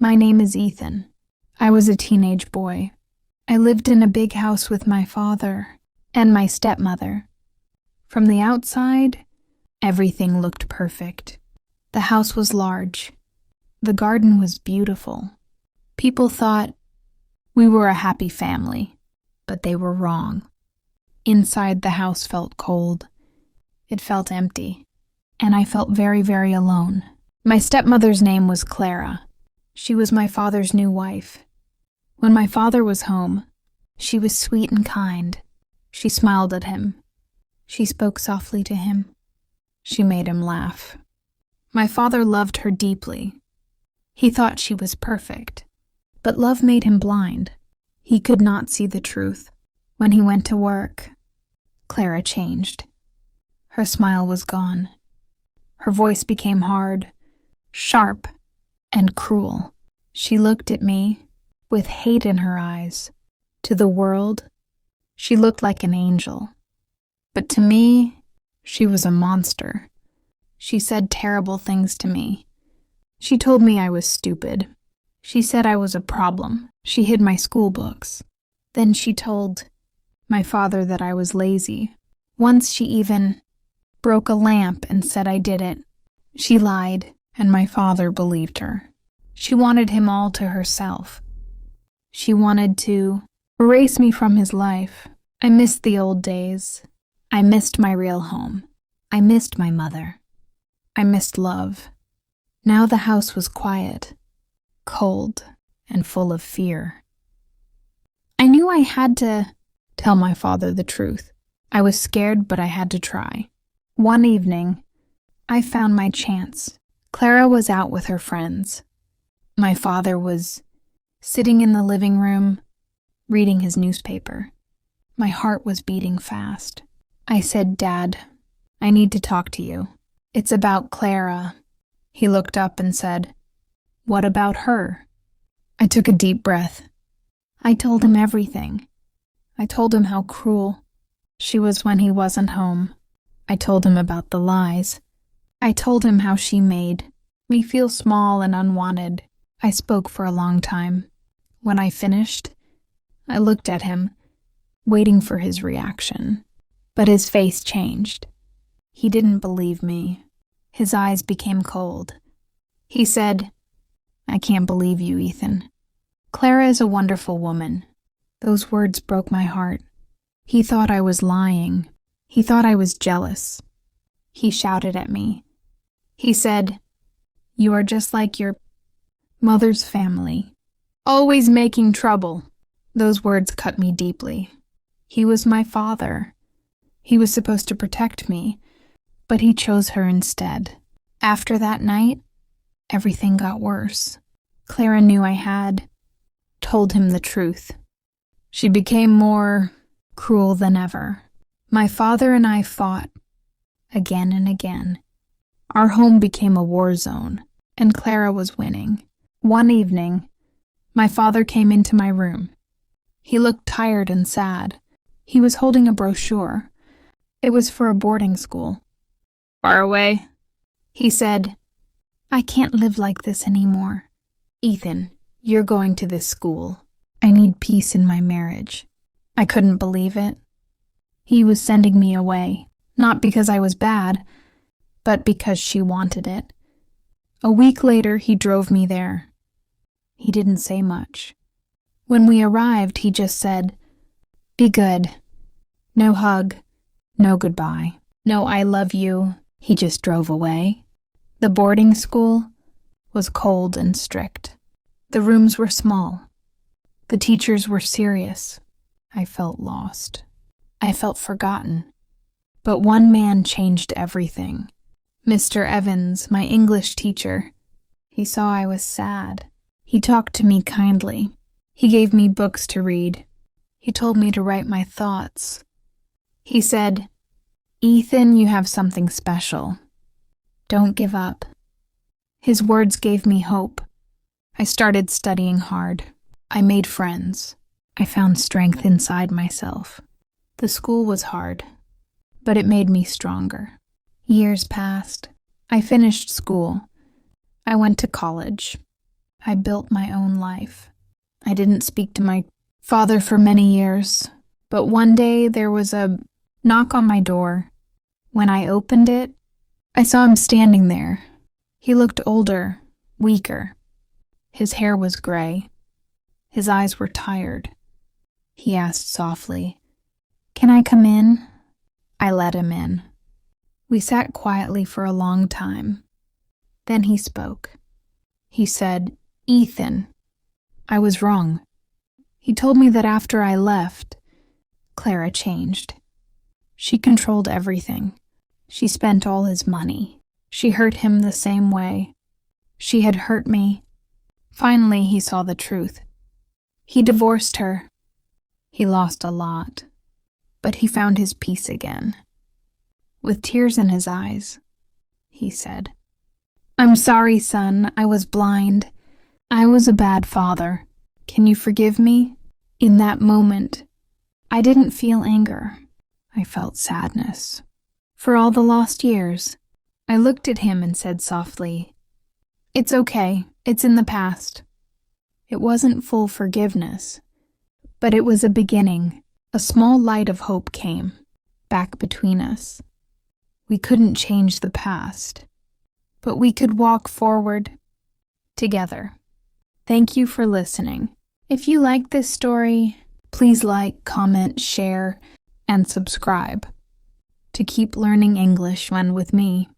My name is Ethan. I was a teenage boy. I lived in a big house with my father and my stepmother. From the outside, everything looked perfect. The house was large. The garden was beautiful. People thought we were a happy family, but they were wrong. Inside, the house felt cold. It felt empty, and I felt very, very alone. My stepmother's name was Clara. She was my father's new wife. When my father was home, she was sweet and kind. She smiled at him. She spoke softly to him. She made him laugh. My father loved her deeply. He thought she was perfect, but love made him blind. He could not see the truth. When he went to work, Clara changed. Her smile was gone. Her voice became hard, sharp, and cruel. She looked at me with hate in her eyes. To the world, she looked like an angel. But to me, she was a monster. She said terrible things to me. She told me I was stupid. She said I was a problem. She hid my school books. Then she told my father that I was lazy. Once she even broke a lamp and said I did it. She lied, and my father believed her. She wanted him all to herself. She wanted to erase me from his life. I missed the old days. I missed my real home. I missed my mother. I missed love. Now the house was quiet, cold, and full of fear. I knew I had to tell my father the truth. I was scared, but I had to try. One evening, I found my chance. Clara was out with her friends. My father was sitting in the living room, reading his newspaper. My heart was beating fast. I said, "Dad, I need to talk to you. It's about Clara." He looked up and said, "What about her?" I took a deep breath. I told him everything. I told him how cruel she was when he wasn't home. I told him about the lies. I told him how she made me feel small and unwanted. I spoke for a long time. When I finished, I looked at him, waiting for his reaction. But his face changed. He didn't believe me. His eyes became cold. He said, "I can't believe you, Ethan. Clara is a wonderful woman." Those words broke my heart. He thought I was lying. He thought I was jealous. He shouted at me. He said, "You are just like your mother's family, always making trouble." Those words cut me deeply. He was my father. He was supposed to protect me, but he chose her instead. After that night, everything got worse. Clara knew I had told him the truth. She became more cruel than ever. My father and I fought again and again. Our home became a war zone, and Clara was winning. One evening, my father came into my room. He looked tired and sad. He was holding a brochure. It was for a boarding school. "Far away?" He said, "I can't live like this anymore. Ethan, you're going to this school. I need peace in my marriage." I couldn't believe it. He was sending me away, not because I was bad, but because she wanted it. A week later, he drove me there. He didn't say much. When we arrived, he just said, "Be good." No hug, no goodbye, no "I love you." He just drove away. The boarding school was cold and strict. The rooms were small. The teachers were serious. I felt lost. I felt forgotten. But one man changed everything. Mr. Evans, my English teacher. He saw I was sad. He talked to me kindly. He gave me books to read. He told me to write my thoughts. He said, "Ethan, you have something special. Don't give up." His words gave me hope. I started studying hard. I made friends. I found strength inside myself. The school was hard, but it made me stronger. Years passed. I finished school. I went to college. I built my own life. I didn't speak to my father for many years, but one day there was a knock on my door. When I opened it, I saw him standing there. He looked older, weaker. His hair was gray. His eyes were tired. He asked softly, "Can I come in?" I let him in. We sat quietly for a long time. Then he spoke. He said, "Ethan, I was wrong." He told me that after I left, Clara changed. She controlled everything. She spent all his money. She hurt him the same way. She had hurt me. Finally, he saw the truth. He divorced her. He lost a lot, but he found his peace again. With tears in his eyes, he said, "I'm sorry, son. I was blind. I was a bad father. Can you forgive me?" In that moment, I didn't feel anger. I felt sadness. For all the lost years, I looked at him and said softly, "It's okay. It's in the past." It wasn't full forgiveness, but it was a beginning. A small light of hope came back between us. We couldn't change the past, but we could walk forward together. Thank you for listening. If you like this story, please like, comment, share, and subscribe to keep learning English when with me.